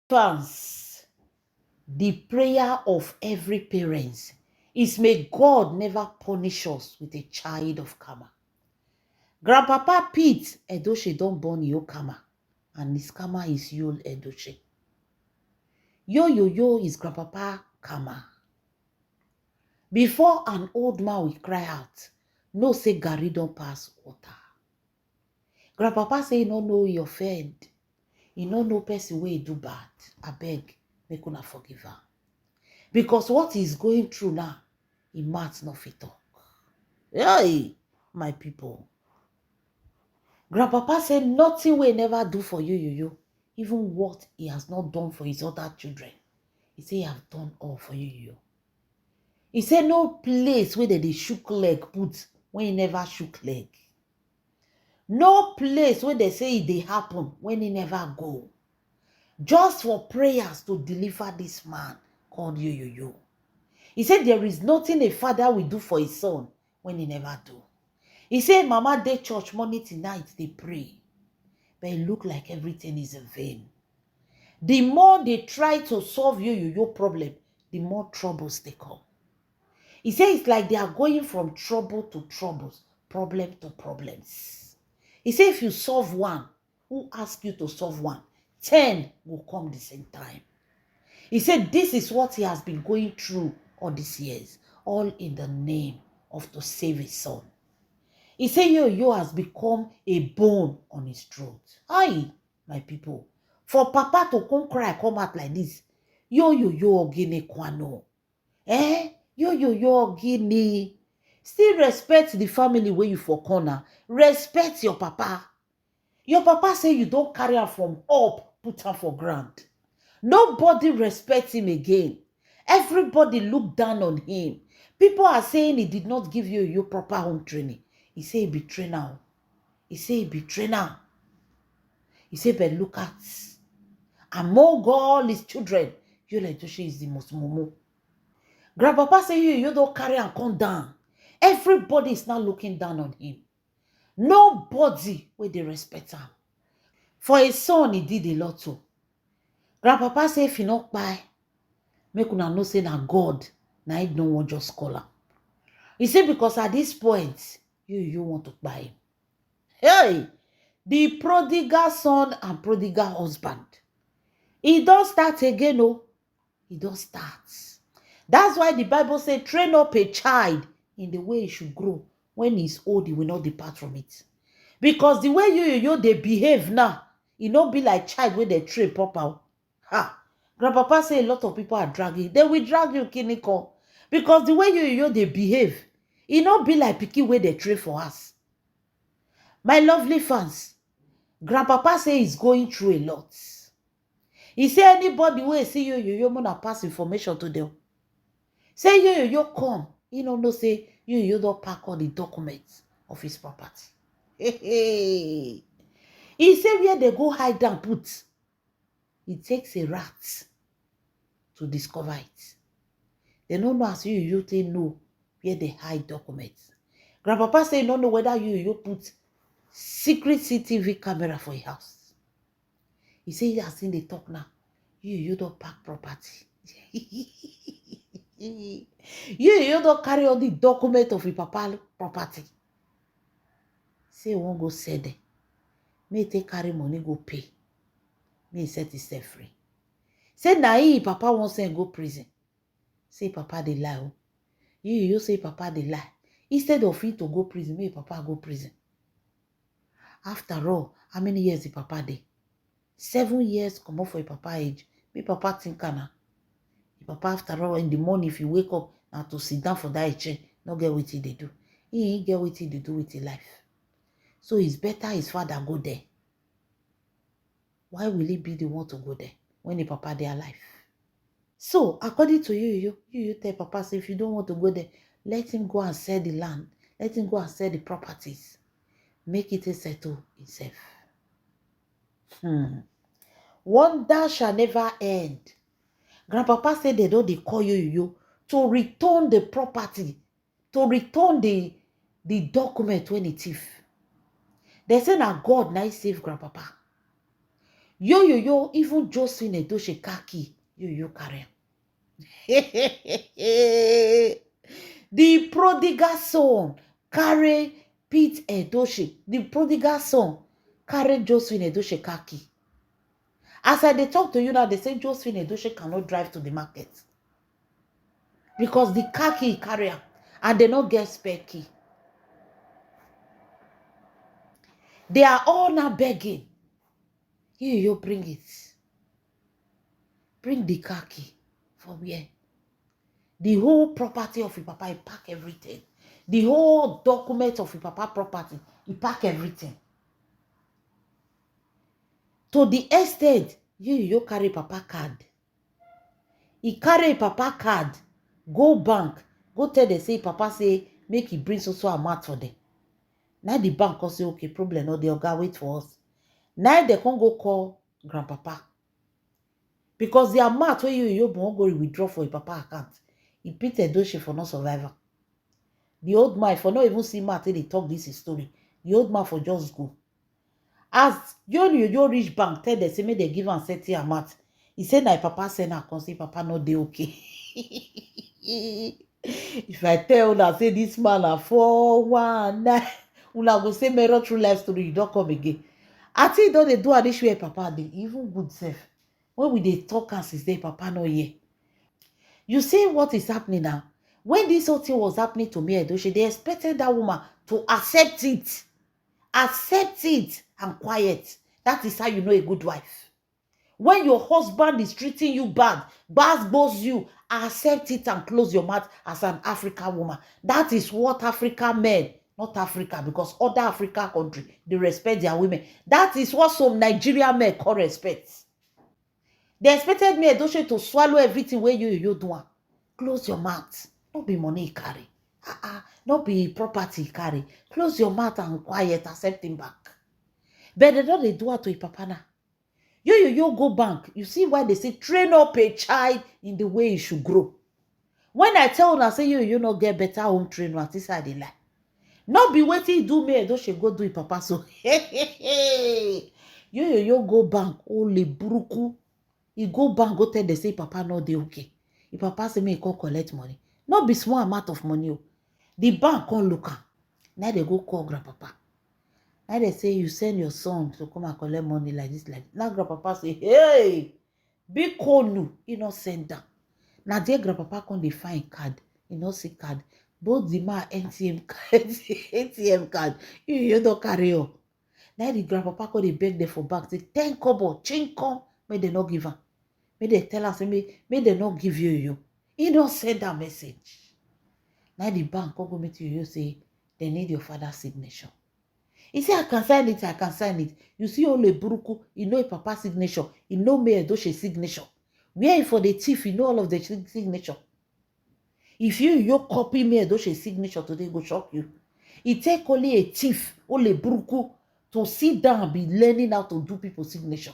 Fans, the prayer of every parent is may God never punish us with a child of karma. Grandpapa Pete Edoche don't born your karma, and his karma is Yul Edoche. Yo is Grandpapa karma. Before an old man will cry out, no say Gary don't pass water. Grandpapa say he no know he offend. He no know person wey do bad. Abeg, make una forgive her. Because what he's going through now, he mouth not fit talk. Hey, my people. Grandpapa said nothing will never do for you, even what he has not done for his other children. He said, he have done all for you. He said, no place where they shook leg put when he never shook leg. No place where they say it they happen when he never go. Just for prayers to deliver this man called you. He said, there is nothing a father will do for his son when he never do. He said, Mama, they church morning to night, they pray. But it look like everything is in vain. The more they try to solve your problem, the more troubles they come. He says it's like they are going from trouble to troubles, problem to problems. He said if you solve one, who asked you to solve one? 10 will come the same time. He said this is what he has been going through all these years, all in the name of to save his son. He said yo has become a bone on his throat. Aye, my people. For Papa to come cry, come out like this. Yo ogene kwano. Yo ogene. Still respect the family where you for corner. Respect your papa. Your papa say you don't carry her from up, put her for ground. Nobody respects him again. Everybody look down on him. People are saying he did not give you your proper home training. He say he be trainer. He say he be trainer. He say, but look at among all his children, Yul Edochie is the most mumu. Grandpapa say you don't carry and come down. Everybody is now looking down on him. Nobody will they respect him. For his son, he did a lot too. Grandpapa say if he not buy, make una know say na God, na he no one just call him. He said because at this point, you want to buy him. Hey, the prodigal son and prodigal husband. He don't start again, no. He don't start. That's why the Bible says, train up a child in the way he should grow. When he's old, he will not depart from it. Because the way you they behave now, it not be like child where they train proper. Ha! Grandpapa say a lot of people are dragging. They will drag you, Kiniko. Because the way you they behave, it not be like picky where they train for us. My lovely fans, Grandpapa say he's going through a lot. He say anybody will see you gonna pass information to them. Say you come. You know say you don't pack all the documents of his property. He say where they go hide and put. It takes a rat to discover it. They don't know as you know where they hide documents. Grandpapa say don't know whether you put secret CCTV camera for your house. He say he has seen the talk now. You don't pack property. You don't carry all the document of your papa property. Say you won't go sell them. May take carry money go pay. May set himself free. Say na papa won't send go prison. Say papa they lie. Oh. You say papa they lie. Instead of you to go prison, may papa go prison. After all, how many years the papa dey? 7 years come up for your papa age. May papa think na. Papa after all in the morning if you wake up now to sit down for that chair, not get what they do. He ain't get what they do with his life. So it's better his father go there. Why will he be the one to go there when the papa they alive? So according to you tell papa say if you don't want to go there, let him go and sell the land. Let him go and sell the properties. Make it a settle himself. Wonder shall never end. Grandpapa said they don't call you to return the property, to return the document when it's thief. They say now God now save Grandpapa. Yo, even Josephine Edochie khaki, yo carry am. The prodigal son carry Pete Edochie. The prodigal son carry Josephine Edochie khaki. As I dey talk to you now, they say Josephine Edochie cannot drive to the market because the khaki carry am and they no get spare key. They are all now begging. You bring it. Bring the khaki. For where? The whole property of your papa, he pack everything. The whole document of your papa property, he pack everything. To the extent, you carry papa card. He carry papa card, go bank, go tell them, say, papa say, make he bring so amount for them. Now the bank will say, okay, problem, no, the oga wait for us. Now they can go call grandpapa. Because the amount where you won't go withdraw for your papa account, he Pete Edochie for no survivor. The old man, for not even see Matt, they talk this story. The old man for just go. As you reach bank, tell them, say, make they give am certain amount. He said, "My papa send her, come say, papa no dey okay." If I tell una say this man a 419, una go say mirror true life story, you don't come again. I think don't they do an issue with papa, they even good self. When we dey talk and say papa no here. You see what is happening now? When this whole thing was happening to me, Edochie, they expected that woman to accept it. Accept it and quiet. That is how you know a good wife. When your husband is treating you bad, boss you, accept it and close your mouth as an African woman. That is what African men, not Africa, because other African countries, they respect their women. That is what some Nigerian men call respect. They expected me, Edochie, to swallow everything where you do. Close your mouth. Not be money carry. Not be property carry. Close your mouth and quiet, accept him back. But they don't do it to your papa now. You go bank. You see why they say train up a child in the way he should grow. When I tell una say you not get better home training, at this side they lie. Not be waiting do me, Edochie go do it papa so. You go bank, ole buruku. You go bank, go tell they say papa no dey okay. If papa say me he come collect money, not be small amount of money. The bank can't look am. Now they go call grandpapa. Now they say you send your son to come and collect money like this. Now grandpapa say, hey, big konu, he not send them. Now their grandpapa come dey find card, he not see card. Both the man ATM card, you don't carry up. Now the grandpapa come dey beg them for bank, say 10 kobo, change come, may they not give am. May they tell us, may they not give you. He don't send that message. Now the bank come go meet you say, they need your father's signature. He say, I can sign it. You see only buruku, you know papa's signature. You know me Edochie signature. Where for the thief, you know all of the signature. If you copy me Edochie signature today, go shock you. It take only a thief, only buruku, to sit down and be learning how to do people's signature.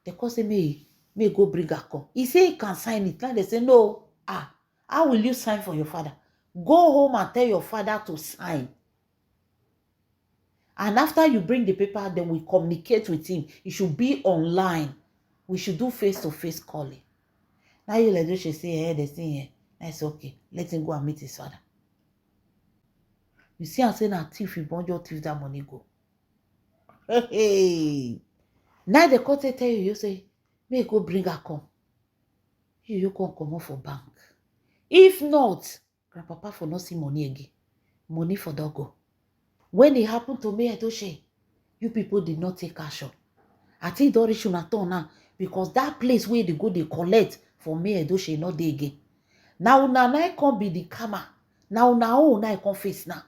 They call say me go bring her come. He say he can sign it. Now they say, no. How will you sign for your father? Go home and tell your father to sign. And after you bring the paper, then we communicate with him. It should be online. We should do face-to-face calling. Now you let Edochie say, hey, they say, yeah, that's okay. Let him go and meet his father. You see, I'm saying that thief, you want your thief that money go. Hey. Now the court tell you say, may go bring her come. You come off for bank. If not, grandpapa for not see money again. Money for dog go. When it happened to me, Edochie, you people did not take action. I think don't reach una turn now because that place where they go they collect for me, Edochie, not dey again. Now una can't be the karma. Now una I can't face now.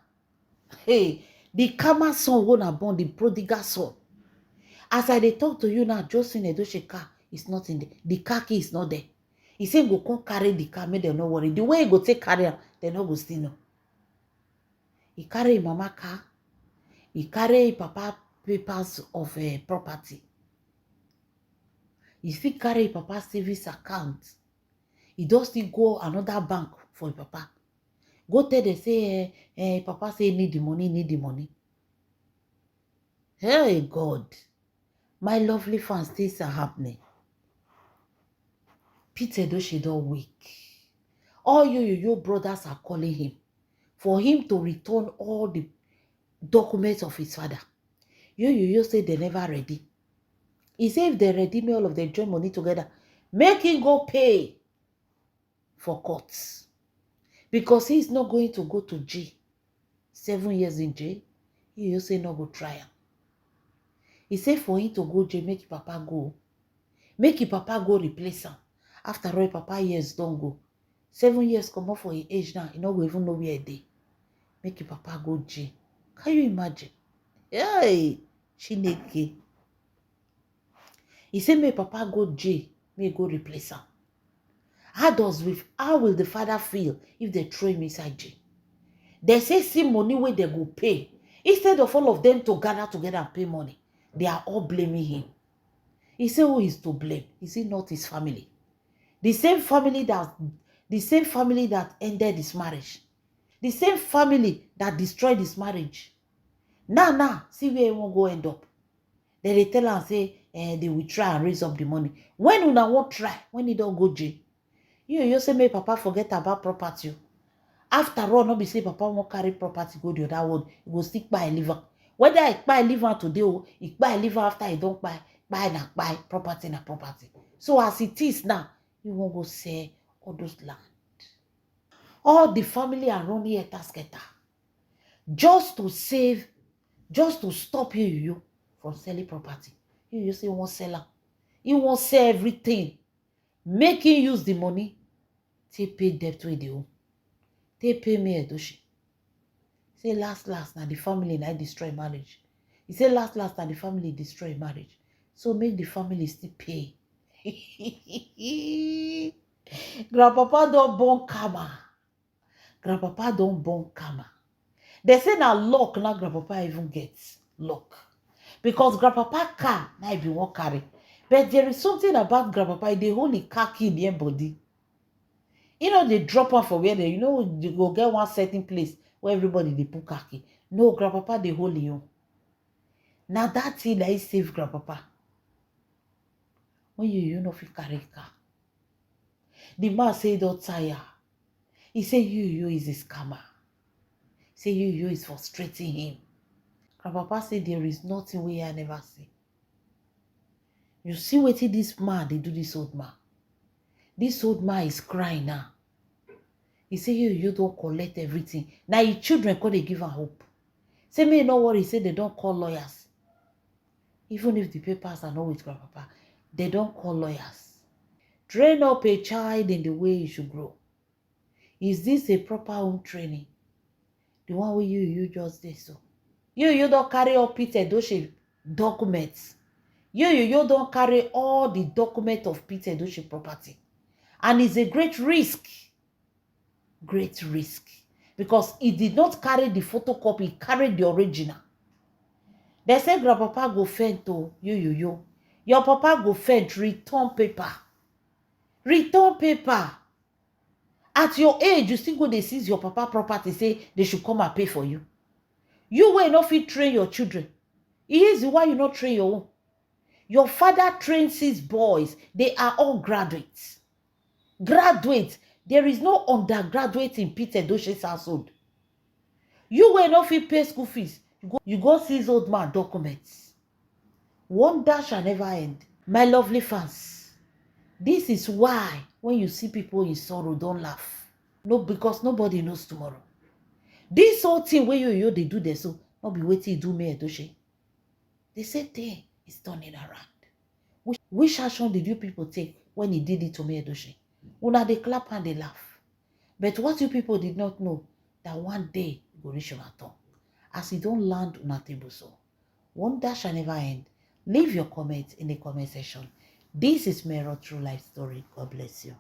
Hey, the karma son wanna born the prodigal son. As I dey talk to you now, Josephine Edochie car is not in there. The car key is not there. He say go come carry the car, make them not worry. The way he go take carry am, they no go still know. He carry him mama car. He carry papa papers of property. He still carry papa savings account. He does still go another bank for papa. Go tell them say, papa say need the money. Hey God. My lovely fans, things are happening. Pete Edochie don weak. All you brothers are calling him for him to return all the documents of his father. You say they never ready. He say if they ready, me all of them join money together, make him go pay for courts. Because he's not going to go to jail. 7 years in jail. You say no go try him. He say for him to go jail, make your papa go. Make your papa go replace him. After all, papa years don't go. 7 years come up for his age now. He no go even know where he dey. Make your papa go jail. Can you imagine? Hey, Chineke. He say make papa go jail, may go replace him. How will the father feel if they throw him inside jail? They say see money where they go pay. Instead of all of them to gather together and pay money, they are all blaming him. He said, who is to blame? Is it not his family? The same family that ended his marriage. The same family that destroyed his marriage. Now, see where he won't go end up. Then they tell and say, they will try and raise up the money. When una won't try, when he don't go jail, you say, make papa forget about property. After all, not be say papa won't carry property, go the other one. He go stick by a liver. Whether he buy a liver today or he buy a liver after he don't buy property na property. So as it is now, you won't go sell all those land. All the family are running a tasketa. Just to stop you from selling property. You say you won't sell her. You won't sell everything. Making use the money to pay debt with you. They pay me Edochie. Say last now the family now destroy marriage. He say last now the family destroy marriage. So make the family still pay. Grandpapa don't born karma. Grandpapa don't born karma. They say now luck now grandpapa even gets luck. Because grandpapa car now be one carry. But there is something about grandpapa, they hold the car key in their body. You know, they drop off for where they, you go get one certain place where everybody they put car key. No, grandpapa, they hold you. Now that thing that is save grandpapa. When you know if you carry car. The man say don't tire. He say you is a scammer. He say you is frustrating him. Grandpapa say there is nothing we I never see. You see what this man they do this old man. This old man is crying now. He say you don't collect everything. Now your children call they give her hope. Say me no worry. Say they don't call lawyers. Even if the papers are not with grandpapa, they don't call lawyers. Train up a child in the way he should grow. Is this a proper home training? The one where you just did so. You don't carry up Pete Edochie documents. You don't carry all the documents of Pete Edochie property. And it's a great risk. Great risk. Because he did not carry the photocopy, he carried the original. They say grandpapa go fend to you. Your papa go fend return paper. Return paper. At your age, you still go they seize your papa property, say they should come and pay for you. You will not fit train your children. It is why you not train your own. Your father trains his boys. They are all graduates. Graduates. There is no undergraduate in Pete Edochie's household. You will not fit pay school fees. You go seize old man documents. Wonder shall never end. My lovely fans, this is why when you see people in sorrow, don't laugh. No, because nobody knows tomorrow. This whole thing where you they do this, so not be waiting to do me Edochie. The same thing is turning around. Which action did you people take when he did it to me Edochie? Una they clap and they laugh. But what you people did not know, that one day it will reach your tongue. As it don't land on a table so. Wonder shall never end. Leave your comments in the comment section. This is Mero True Life Story. God bless you.